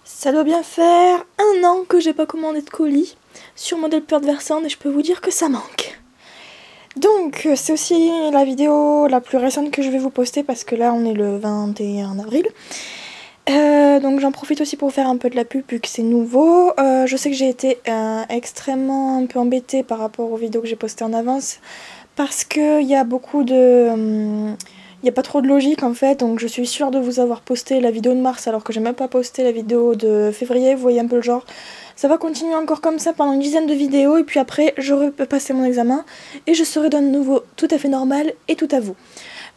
Ça doit bien faire 1 an que j'ai pas commandé de colis sur modèle Perdversan et je peux vous dire que ça manque. Donc c'est aussi la vidéo la plus récente que je vais vous poster parce que là on est le 21 avril. Donc j'en profite aussi pour vous faire un peu de la pub vu que c'est nouveau. Je sais que j'ai été extrêmement un peu embêtée par rapport aux vidéos que j'ai postées en avance parce qu'il y a beaucoup de... Il n'y a pas trop de logique en fait, donc je suis sûre de vous avoir posté la vidéo de mars alors que j'ai même pas posté la vidéo de février, vous voyez un peu le genre. Ça va continuer encore comme ça pendant une dizaine de vidéos et puis après j'aurai passé mon examen et je serai de nouveau tout à fait normal et tout à vous.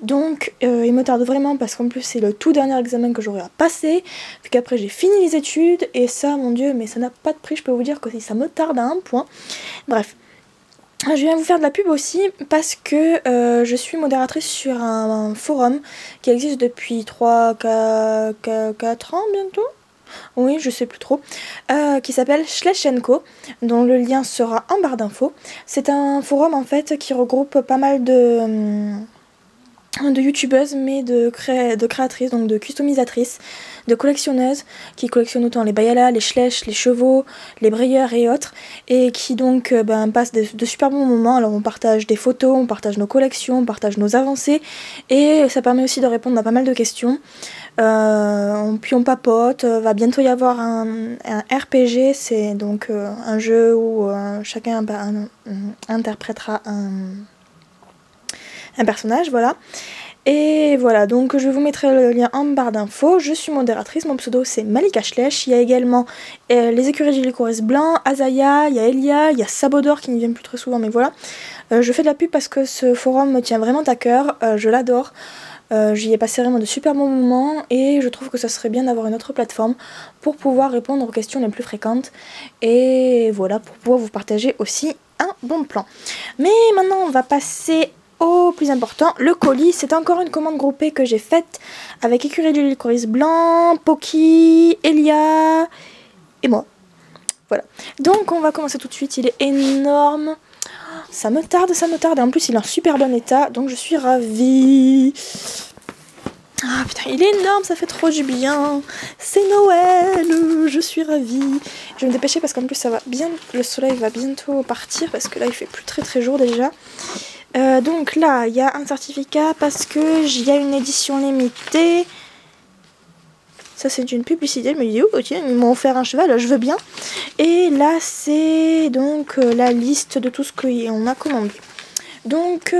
Donc il me tarde vraiment parce qu'en plus c'est le tout dernier examen que j'aurai à passer, puis qu'après j'ai fini les études et ça mon dieu mais ça n'a pas de prix, je peux vous dire que ça me tarde à un point. Bref. Je viens vous faire de la pub aussi parce que je suis modératrice sur un forum qui existe depuis 3-4 ans bientôt. Oui, je sais plus trop. Qui s'appelle Schlechenko, dont le lien sera en barre d'infos. C'est un forum en fait qui regroupe pas mal de youtubeuses mais de créatrices, donc de customisatrices, de collectionneuses qui collectionnent autant les Bayala, les Schlech, les chevaux, les brayeurs et autres et qui donc passent de super bons moments. Alors on partage des photos, on partage nos collections, on partage nos avancées et ça permet aussi de répondre à pas mal de questions. Puis on papote, va bientôt y avoir un RPG, c'est donc un jeu où chacun interprétera un personnage, voilà. Et voilà, donc je vous mettrai le lien en barre d'infos. Je suis modératrice, mon pseudo c'est Malika Schlech. Il y a également les écureuils du Lycoris blanc, Azaya, il y a Elia, il y a Sabodor qui ne vient plus très souvent, mais voilà. Je fais de la pub parce que ce forum me tient vraiment à cœur, je l'adore. J'y ai passé vraiment de super bons moments et je trouve que ça serait bien d'avoir une autre plateforme pour pouvoir répondre aux questions les plus fréquentes. Et voilà, pour pouvoir vous partager aussi un bon plan. Mais maintenant on va passer au plus important, le colis. C'est encore une commande groupée que j'ai faite avec Écurie du Lycoris blanc, Poki, Elia et moi. Voilà. Donc on va commencer tout de suite, il est énorme. Ça me tarde et en plus il est en super bon état, donc je suis ravie. Ah putain, il est énorme, ça fait trop du bien. C'est Noël, je suis ravie. Je vais me dépêcher parce qu'en plus ça va bien, le soleil va bientôt partir parce que là il fait plus très jour déjà. Donc là, il y a un certificat parce que il y a une édition limitée. Ça, c'est une publicité. Je me dis, oh, tiens, ils m'ont offert un cheval, je veux bien. Et là, c'est donc la liste de tout ce qu'on a commandé. Donc,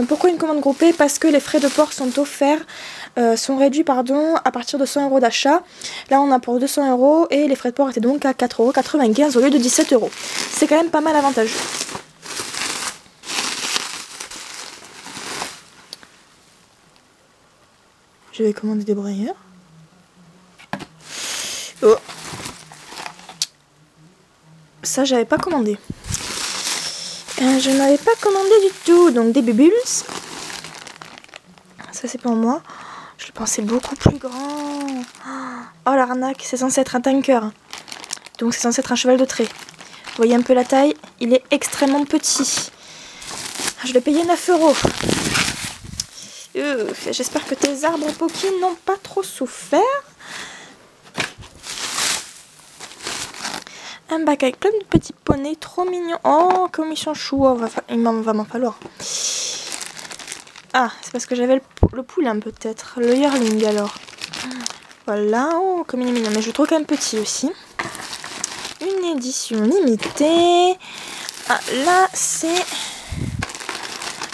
pourquoi une commande groupée? Parce que les frais de port sont offerts, sont réduits, pardon, à partir de 100 € d'achat. Là, on a pour 200 € et les frais de port étaient donc à 4,95 € au lieu de 17 €. C'est quand même pas mal avantageux. Je vais commander des brayeurs. Oh. Ça, j'avais pas commandé. Je n'avais pas commandé du tout. Donc, des bubbles. Ça, c'est pour moi. Je le pensais beaucoup plus grand. Oh, l'arnaque. C'est censé être un tanker. Donc, c'est censé être un cheval de trait. Vous voyez un peu la taille. Il est extrêmement petit. Je l'ai payé 9 €. J'espère que tes arbres Poki n'ont pas trop souffert. Un bac avec plein de petits poneys trop mignons. Oh, comme ils sont choux. Oh, il va m'en falloir. Ah, c'est parce que j'avais le poulain peut-être. Le yearling alors. Voilà. Oh, comme il est mignon. Mais je le trouve quand même petit aussi. Une édition limitée. Ah, là, c'est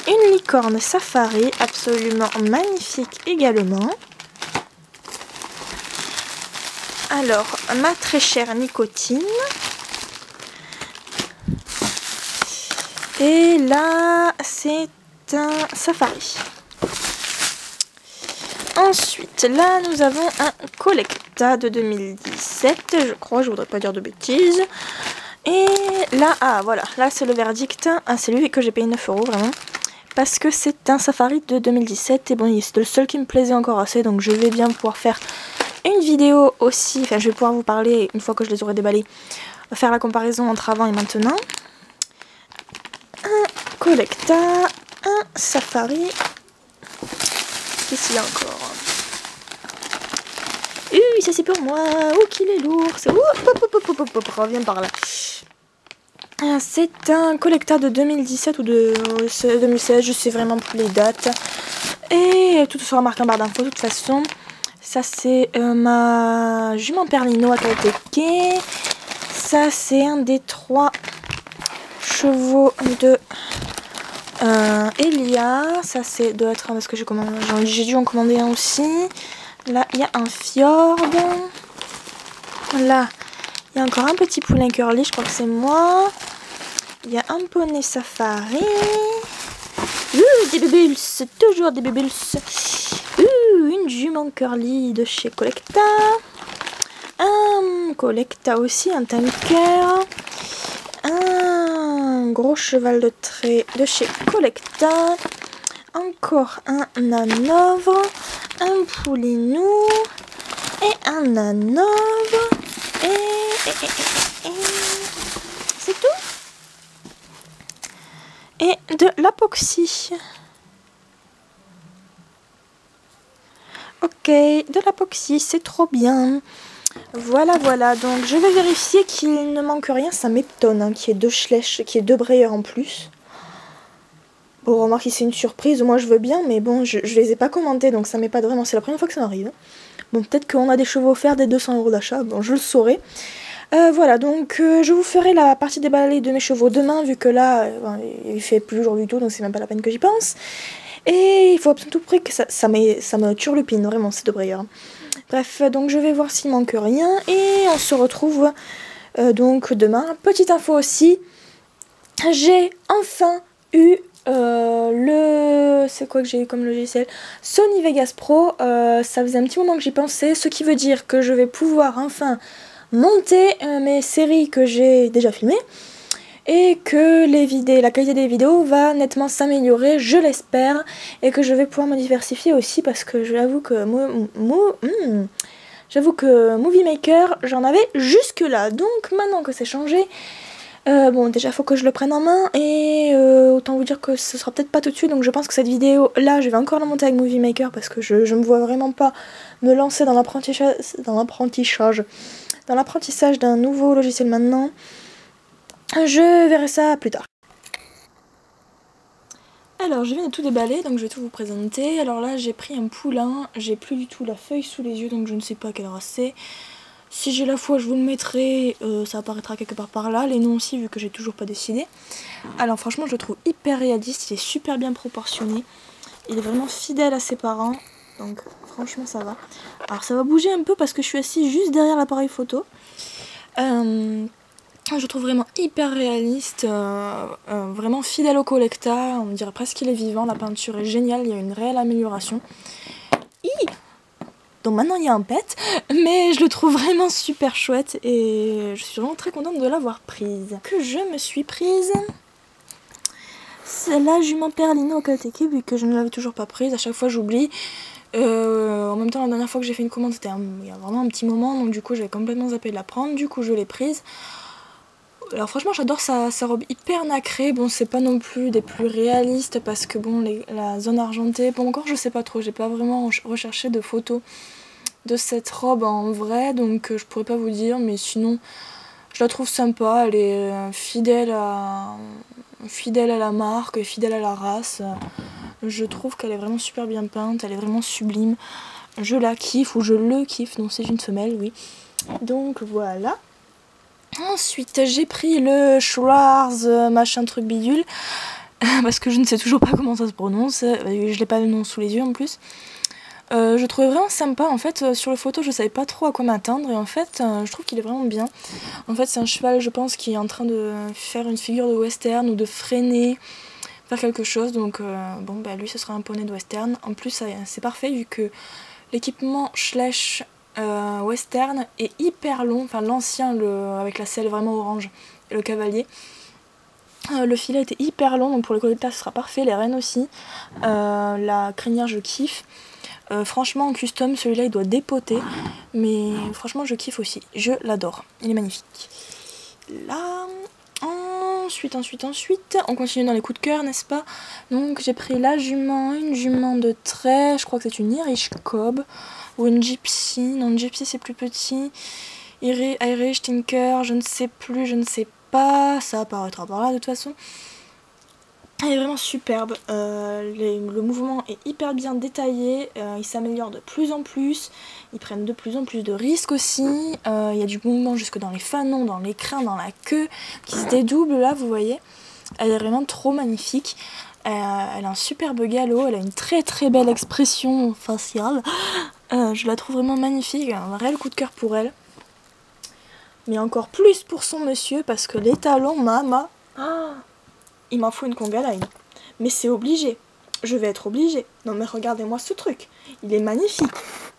une licorne safari. Absolument magnifique également. Alors, ma très chère nicotine. Et là, c'est un safari. Ensuite, là, nous avons un Collecta de 2017. Je crois, je voudrais pas dire de bêtises. Et là, ah voilà, là c'est le verdict. Ah, c'est lui que j'ai payé 9 € vraiment. Parce que c'est un safari de 2017. Et bon, c'est le seul qui me plaisait encore assez. Donc je vais bien pouvoir faire une vidéo aussi. Enfin, je vais pouvoir vous parler, une fois que je les aurai déballés, faire la comparaison entre avant et maintenant. Un Collecta, un safari. Qu'est-ce qu'il y a encore? oui, ça c'est pour moi. Oh, qu'il est lourd. Reviens par là. C'est un collecteur de 2017 ou de 2016, je sais vraiment plus les dates. Et tout sera marqué en barre d'infos de toute façon. Ça c'est ma jument Perlino à Karateke. Ça c'est un des 3 chevaux de Elia. Ça c'est doit être parce que j'ai dû en commander un aussi. Là il y a un fjord. Là il y a encore un petit poulain curly, je crois que c'est moi. Il y a un poney safari. Des bubbles, toujours des bubbles. Une jument curly de chez Collecta. Un Collecta aussi, un tanker. Un gros cheval de trait de chez Collecta. Encore un hanovre. Un poulinou. Et un hanovre. Et c'est tout. Et de l'apoxy. Ok, de l'apoxy, c'est trop bien. Voilà, donc je vais vérifier qu'il ne manque rien. Ça m'étonne hein, qu'il y ait 2 Schleich, qu'il y ait 2 Breyer en plus. Bon, remarquez, c'est une surprise, moi je veux bien, mais bon, je les ai pas commentés, donc ça m'épate vraiment. C'est la première fois que ça m'arrive. Bon, peut-être qu'on a des chevaux offerts des 200 € d'achat, bon, je le saurai. Voilà, donc je vous ferai la partie déballée de mes chevaux demain, vu que là, il fait plus jour du tout, donc c'est même pas la peine que j'y pense. Et il faut absolument tout près que ça me turlupine, vraiment, ces 2 Breyers. Bref, donc je vais voir s'il manque rien, et on se retrouve donc demain. Petite info aussi, j'ai enfin eu c'est quoi que j'ai eu comme logiciel? Sony Vegas Pro. Ça faisait un petit moment que j'y pensais, ce qui veut dire que je vais pouvoir enfin monter mes séries que j'ai déjà filmées et que la qualité des vidéos va nettement s'améliorer, je l'espère, et que je vais pouvoir me diversifier aussi parce que j'avoue que Movie Maker j'en avais jusque là, donc maintenant que c'est changé, bon déjà faut que je le prenne en main et autant vous dire que ce sera peut-être pas tout de suite, donc je pense que cette vidéo là je vais encore la monter avec Movie Maker parce que je me vois vraiment pas me lancer dans l'apprentissage d'un nouveau logiciel maintenant. Je verrai ça plus tard. Alors je viens de tout déballer, donc je vais tout vous présenter. Alors là j'ai pris un poulain, j'ai plus du tout la feuille sous les yeux, donc je ne sais pas à quelle race c'est. Si j'ai la foi je vous le mettrai, ça apparaîtra quelque part par là, les noms aussi vu que j'ai toujours pas décidé. Alors franchement je le trouve hyper réaliste, il est super bien proportionné, il est vraiment fidèle à ses parents, donc franchement ça va. Alors ça va bouger un peu parce que je suis assise juste derrière l'appareil photo. Je trouve vraiment hyper réaliste, vraiment fidèle au Collecta, on dirait presque qu'il est vivant, la peinture est géniale, il y a une réelle amélioration. Donc maintenant il y a un pet, mais je le trouve vraiment super chouette et je suis vraiment très contente de l'avoir prise. Que je me suis prise, c'est la jument Perlino au Karateke, vu que je ne l'avais toujours pas prise, à chaque fois j'oublie. En même temps la dernière fois que j'ai fait une commande c'était il y a vraiment un petit moment, donc du coup j'avais complètement zappé de la prendre, du coup je l'ai prise. Alors franchement j'adore sa robe hyper nacrée, bon c'est pas non plus des plus réalistes parce que bon la zone argentée, bon encore je sais pas trop, j'ai pas vraiment recherché de photos de cette robe en vrai, donc je pourrais pas vous dire, mais sinon je la trouve sympa, elle est fidèle à la marque, fidèle à la race, je trouve qu'elle est vraiment super bien peinte, elle est vraiment sublime, je la kiffe, ou je le kiffe, non c'est une femelle, oui, donc voilà. Ensuite j'ai pris le Schwarz machin truc bidule parce que je ne sais toujours pas comment ça se prononce, je l'ai pas le nom sous les yeux en plus. Je trouvais vraiment sympa, en fait sur les photos je savais pas trop à quoi m'attendre et en fait je trouve qu'il est vraiment bien. En fait c'est un cheval je pense qui est en train de faire une figure de western ou de freiner, faire quelque chose, donc bon bah lui ce sera un poney de western. En plus c'est parfait vu que l'équipement Schleich western est hyper long, enfin l'ancien avec la selle vraiment orange et le cavalier. Le filet était hyper long, donc pour le collecteur ce sera parfait, les rênes aussi. La crinière je kiffe. Franchement en custom celui-là il doit dépoter, mais franchement je kiffe aussi, je l'adore, il est magnifique. Là ensuite, on continue dans les coups de cœur, n'est-ce pas? Donc j'ai pris la jument, une jument de trait, je crois que c'est une Irish Cob, ou une Gypsy, non, une Gypsy c'est plus petit, Irish Tinker, je ne sais plus, je ne sais pas, ça apparaîtra par là de toute façon. Elle est vraiment superbe, le mouvement est hyper bien détaillé, il s'améliore de plus en plus, ils prennent de plus en plus de risques aussi, il y a du mouvement jusque dans les fanons, dans les crins, dans la queue, qui se dédouble là, vous voyez. Elle est vraiment trop magnifique, elle a un superbe galop, elle a une très très belle expression faciale, je la trouve vraiment magnifique, un réel coup de cœur pour elle. Mais encore plus pour son monsieur, parce que les talons, il m'en faut une conga line. Mais c'est obligé. Je vais être obligée. Non mais regardez-moi ce truc. Il est magnifique.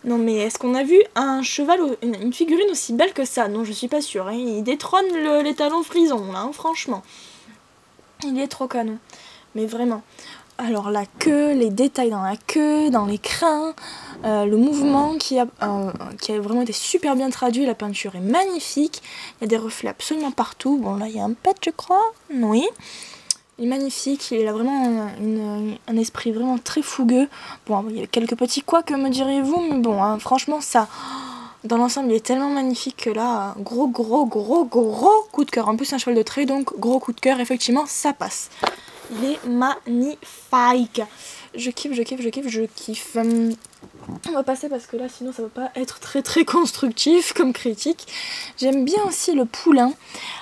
Non mais est-ce qu'on a vu un cheval, une figurine aussi belle que ça? Non, je suis pas sûre. Hein. Il détrône les talons frison, là, hein, franchement. Il est trop canon. Mais vraiment. Alors la queue, les détails dans la queue, dans les crins, le mouvement qui a vraiment été super bien traduit. La peinture est magnifique. Il y a des reflets absolument partout. Bon là il y a un pet je crois. Oui. Il est magnifique, il a vraiment un esprit vraiment très fougueux. Bon, il y a quelques petits couacs, me diriez-vous, mais bon, hein, franchement, ça, dans l'ensemble, il est tellement magnifique que là, gros coup de cœur. En plus, un cheval de trait, donc gros coup de cœur, effectivement, ça passe. Il est magnifique. Je kiffe. On va passer parce que là, sinon, ça va pas être très constructif comme critique. J'aime bien aussi le poulain.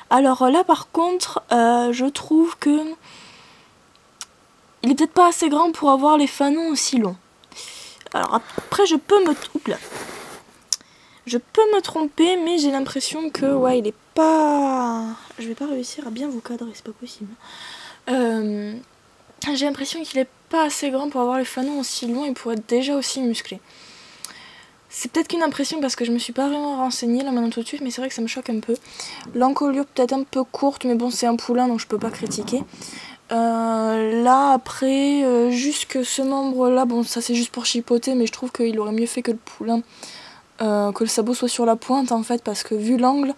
Alors là, par contre, je trouve que il est peut-être pas assez grand pour avoir les fanons aussi longs. Alors après, je peux me tromper, mais j'ai l'impression que, ouais, il est pas... Je vais pas réussir à bien vous cadrer, c'est pas possible. J'ai l'impression qu'il est pas assez grand pour avoir les fanons aussi longs et pour être déjà aussi musclé. C'est peut-être qu'une impression parce que je me suis pas vraiment renseignée là maintenant tout de suite, mais c'est vrai que ça me choque un peu. L'encolure peut-être un peu courte, mais bon c'est un poulain donc je peux pas critiquer. Là après, juste que ce membre là, bon ça c'est juste pour chipoter, mais je trouve qu'il aurait mieux fait que le poulain, que le sabot soit sur la pointe en fait, parce que vu l'angle,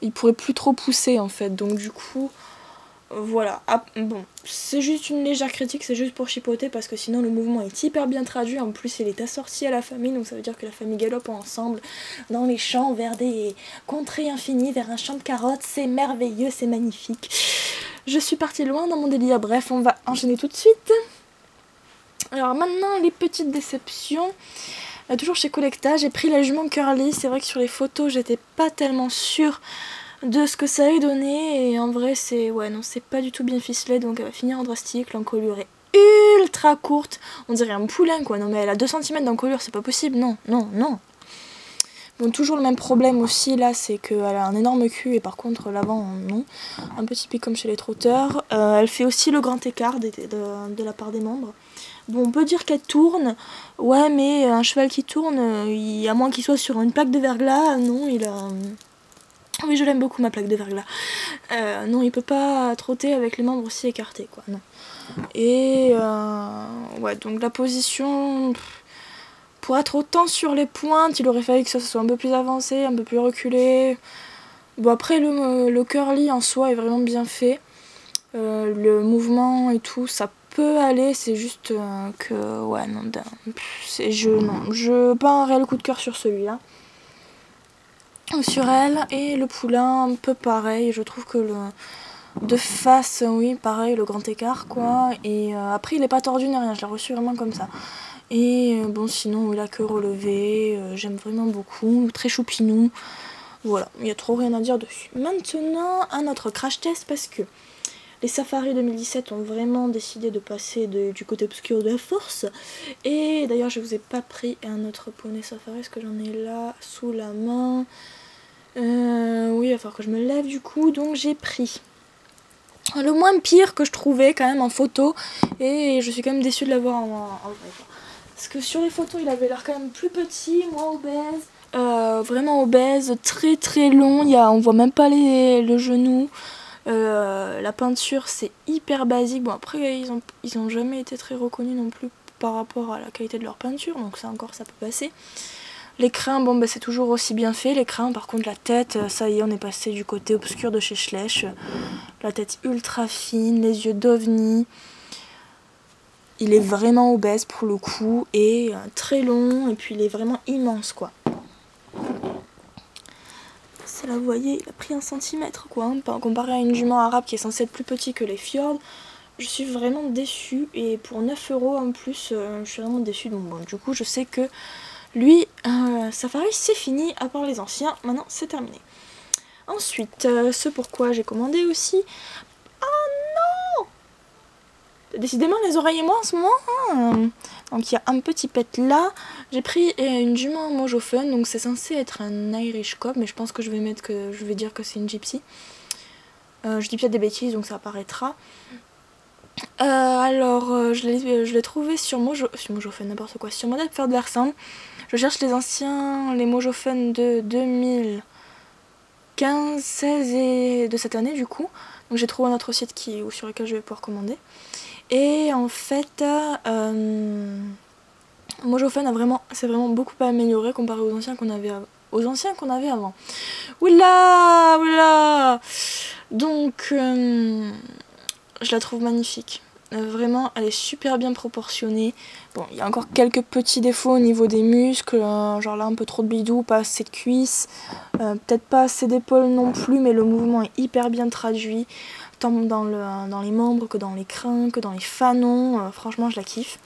il pourrait plus trop pousser en fait, donc du coup... Voilà, bon, c'est juste une légère critique, c'est juste pour chipoter parce que sinon le mouvement est hyper bien traduit, en plus il est assorti à la famille, donc ça veut dire que la famille galope ensemble dans les champs vers des contrées infinies, vers un champ de carottes, c'est merveilleux, c'est magnifique. Je suis partie loin dans mon délire, bref, on va enchaîner tout de suite. Alors maintenant, les petites déceptions. Toujours chez Collecta, j'ai pris la jument curly, c'est vrai que sur les photos j'étais pas tellement sûre de ce que ça allait donner, et en vrai c'est c'est pas du tout bien ficelé, donc elle va finir en drastique. L'encolure est ultra courte, on dirait un poulain quoi. Non mais elle a 2 cm d'encolure, c'est pas possible, non. Bon, toujours le même problème aussi là, c'est qu'elle a un énorme cul et par contre l'avant non, un peu typique comme chez les trotteurs. Elle fait aussi le grand écart de la part des membres. Bon, on peut dire qu'elle tourne, ouais, mais un cheval qui tourne, à moins qu'il soit sur une plaque de verglas, non, il a... Oui, je l'aime beaucoup ma plaque de verglas. Non, il peut pas trotter avec les membres aussi écartés, quoi, non. Et ouais, donc la position, pour être autant sur les pointes, il aurait fallu que ça soit un peu plus avancé, un peu plus reculé. Bon, après, le curly en soi est vraiment bien fait. Le mouvement et tout, ça peut aller, c'est juste que, ouais, non, je pas un réel coup de cœur sur celui-là. Sur elle, et le poulain un peu pareil, je trouve que de face, oui, pareil, le grand écart quoi, et après il est pas tordu ni rien, je l'ai reçu vraiment comme ça. Et bon, sinon la queue relevée, j'aime vraiment beaucoup, très choupinou, voilà, il y a trop rien à dire dessus. Maintenant un autre crash test, parce que les safaris 2017 ont vraiment décidé de passer du côté obscur de la force. Et d'ailleurs je vous ai pas pris un autre poney safari, parce que j'en ai là sous la main. Oui, il va falloir que je me lève du coup, donc j'ai pris le moins pire que je trouvais quand même en photo, et je suis quand même déçue de l'avoir en vrai. Parce que sur les photos il avait l'air quand même plus petit, moins obèse, vraiment obèse, très long, on voit même pas le genou. La peinture c'est hyper basique, bon après ils ont jamais été très reconnus non plus par rapport à la qualité de leur peinture, donc ça encore ça peut passer. Les crins, bon bah c'est toujours aussi bien fait, les crins, par contre la tête, ça y est, on est passé du côté obscur de chez Schleich. La tête ultra fine, les yeux d'ovni. Il est vraiment obèse pour le coup et très long et puis il est vraiment immense quoi. Ça là vous voyez il a pris 1 centimètre quoi, hein, comparé à une jument arabe qui est censée être plus petite que les fjords. Je suis vraiment déçue et pour 9 € en plus je suis vraiment déçue donc bon du coup je sais que lui Safari c'est fini à part les anciens, maintenant c'est terminé. Ensuite ce pourquoi j'ai commandé aussi. Décidément les oreilles et moi en ce moment hein. Donc il y a un petit pet là. J'ai pris une jument Mojo Fun, donc c'est censé être un Irish Cob, mais je pense que je vais dire que c'est une gypsy. Je dis peut-être des bêtises donc ça apparaîtra. Je l'ai trouvé sur Mojo Fun, n'importe quoi, sur Model Pferdlersound. Je cherche les anciens, les Mojo Fun de 2015, 16 et de cette année du coup. Donc j'ai trouvé un autre site sur lequel je vais pouvoir commander. Et en fait, Mojo Fun s'est vraiment beaucoup amélioré comparé aux anciens qu'on avait avant. Oula, oula. Donc, je la trouve magnifique. Vraiment, elle est super bien proportionnée. Bon, il y a encore quelques petits défauts au niveau des muscles, genre là un peu trop de bidou, pas assez de cuisses, peut-être pas assez d'épaules non plus, mais le mouvement est hyper bien traduit. Tant dans les membres que dans les crins, que dans les fanons, franchement je la kiffe.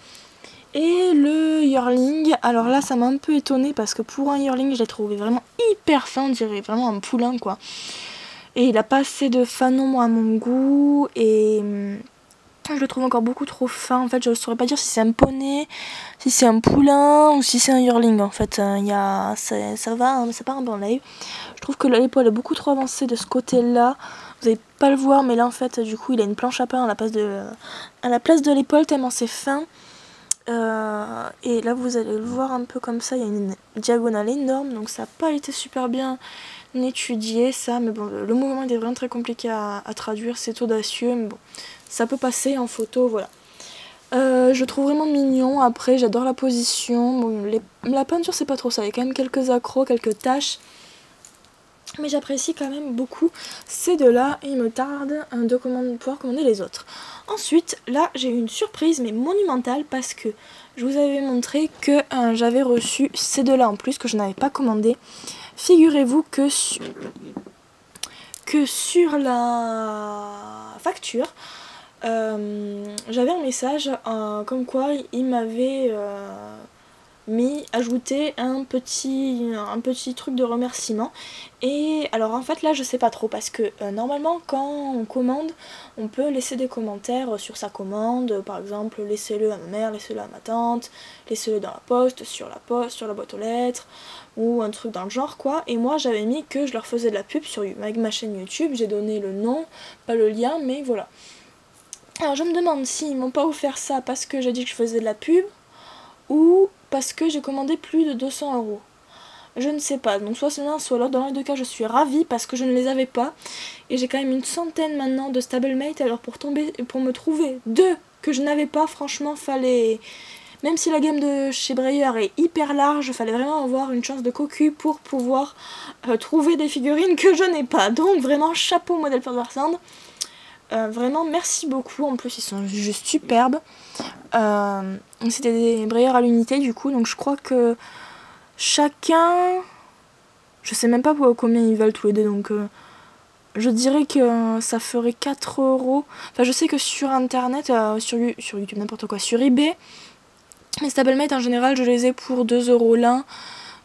Et le yearling, alors là ça m'a un peu étonnée parce que pour un yearling je l'ai trouvé vraiment hyper fin, on dirait vraiment un poulain quoi. Et il a pas assez de fanons à mon goût et je le trouve encore beaucoup trop fin. En fait je ne saurais pas dire si c'est un poney, si c'est un poulain ou si c'est un yearling en fait. Ça part un peu en live. Je trouve que l'épaule est beaucoup trop avancée de ce côté là. Vous n'allez pas le voir mais là en fait du coup il a une planche à pain à la place de l'épaule tellement c'est fin. Et là vous allez le voir un peu comme ça, il y a une diagonale énorme donc ça n'a pas été super bien étudié ça, mais bon le mouvement est vraiment très compliqué à traduire, c'est audacieux mais bon ça peut passer en photo, voilà. Je trouve vraiment mignon, après j'adore la position, bon, la peinture c'est pas trop ça, il y a quand même quelques accros, quelques taches. Mais j'apprécie quand même beaucoup ces deux-là et il me tarde de pouvoir commander les autres. Ensuite, là j'ai eu une surprise mais monumentale parce que je vous avais montré que j'avais reçu ces deux-là en plus que je n'avais pas commandé. Figurez-vous que sur la facture, j'avais un message comme quoi il m'avait ajouté un petit truc de remerciement. Et alors en fait là je sais pas trop parce que normalement quand on commande on peut laisser des commentaires sur sa commande, par exemple laissez-le à ma mère, laissez-le à ma tante, laissez-le dans la poste, sur la boîte aux lettres ou un truc dans le genre quoi. Et moi j'avais mis que je leur faisais de la pub avec ma chaîne YouTube, j'ai donné le nom, pas le lien mais voilà. Alors je me demande s'ils m'ont pas offert ça parce que j'ai dit que je faisais de la pub ou parce que j'ai commandé plus de 200 €. Je ne sais pas, donc soit c'est l'un soit l'autre, dans les deux cas je suis ravie parce que je ne les avais pas. Et j'ai quand même une centaine maintenant de Stablemate, alors pour me trouver deux que je n'avais pas, franchement fallait... Même si la gamme de chez Breyer est hyper large, fallait vraiment avoir une chance de cocu pour pouvoir trouver des figurines que je n'ai pas. Donc vraiment chapeau Model Pferdlersound. Vraiment merci beaucoup, en plus ils sont juste superbes. C'était des Breyer à l'unité du coup, donc je crois que chacun, je sais même pas combien ils valent tous les deux, donc je dirais que ça ferait 4 €. Enfin je sais que sur internet, sur YouTube n'importe quoi, sur eBay, les Stablemate en général je les ai pour 2 € l'un.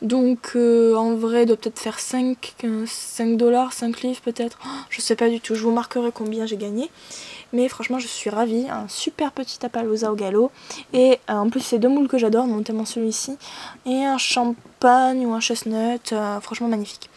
Donc en vrai, il doit peut-être faire 5 $, 5 livres peut-être. Oh, je sais pas du tout, je vous marquerai combien j'ai gagné. Mais franchement, je suis ravie. Un super petit Appaloosa au galop. Et en plus, c'est deux moules que j'adore, notamment celui-ci. Et un champagne ou un chestnut. Franchement, magnifique.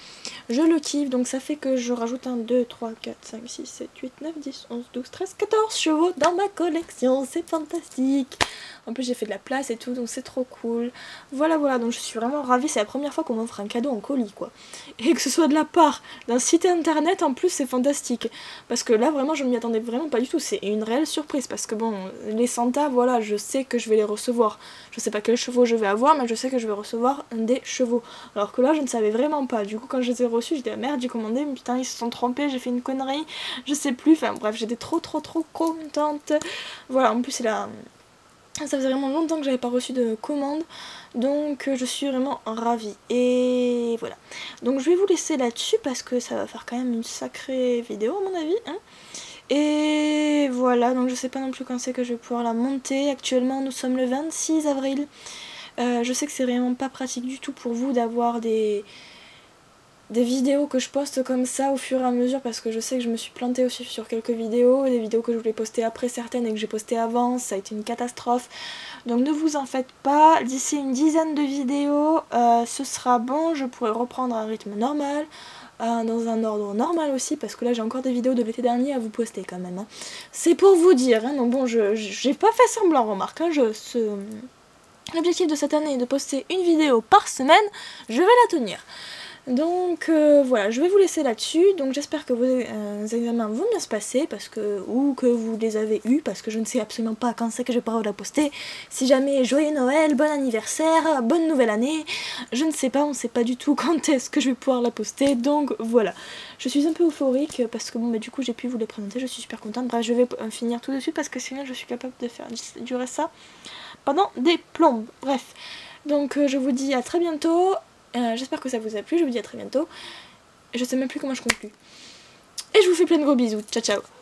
Je le kiffe, donc ça fait que je rajoute 1, 2, 3, 4, 5, 6, 7, 8, 9, 10, 11, 12, 13, 14 chevaux dans ma collection. C'est fantastique. En plus j'ai fait de la place et tout, donc c'est trop cool. Voilà, donc je suis vraiment ravie. C'est la première fois qu'on m'offre un cadeau en colis, quoi. Et que ce soit de la part d'un site internet, en plus, c'est fantastique. Parce que là, vraiment, je ne m'y attendais vraiment pas du tout, c'est une réelle surprise parce que bon, les Santa, voilà, je sais que je vais les recevoir. Je sais pas quels chevaux je vais avoir, mais je sais que je vais recevoir des chevaux. Alors que là, je ne savais vraiment pas. Du coup, quand je les ai reçus, j'étais merde, j'ai commandé, mais putain, ils se sont trompés, j'ai fait une connerie, je sais plus. Enfin bref, j'étais trop contente. Voilà, en plus, ça faisait vraiment longtemps que j'avais pas reçu de commande, donc je suis vraiment ravie. Et voilà. Donc je vais vous laisser là-dessus parce que ça va faire quand même une sacrée vidéo à mon avis. Hein. Et voilà, donc je sais pas non plus quand c'est que je vais pouvoir la monter. Actuellement nous sommes le 26 avril. Je sais que c'est vraiment pas pratique du tout pour vous d'avoir des vidéos que je poste comme ça au fur et à mesure parce que je sais que je me suis plantée aussi sur quelques vidéos, des vidéos que je voulais poster après certaines et que j'ai postées avant, ça a été une catastrophe. Donc ne vous en faites pas, d'ici une dizaine de vidéos, ce sera bon, je pourrai reprendre un rythme normal, dans un ordre normal aussi, parce que là j'ai encore des vidéos de l'été dernier à vous poster quand même. Hein. C'est pour vous dire, hein, donc bon, j'ai pas fait semblant, remarque, hein, l'objectif de cette année est de poster une vidéo par semaine, je vais la tenir. Donc voilà, je vais vous laisser là-dessus. Donc j'espère que vos examens vont bien se passer ou que vous les avez eus parce que je ne sais absolument pas quand c'est que je vais pouvoir la poster. Si jamais joyeux Noël, bon anniversaire, bonne nouvelle année, je ne sais pas, on ne sait pas du tout quand est-ce que je vais pouvoir la poster. Donc voilà, je suis un peu euphorique parce que bon bah du coup j'ai pu vous les présenter, je suis super contente. Bref, je vais finir tout de suite parce que sinon je suis capable de faire durer ça pendant des plombes. Bref, donc je vous dis à très bientôt. J'espère que ça vous a plu, je vous dis à très bientôt. Je sais même plus comment je conclue. Et je vous fais plein de gros bisous. Ciao ciao.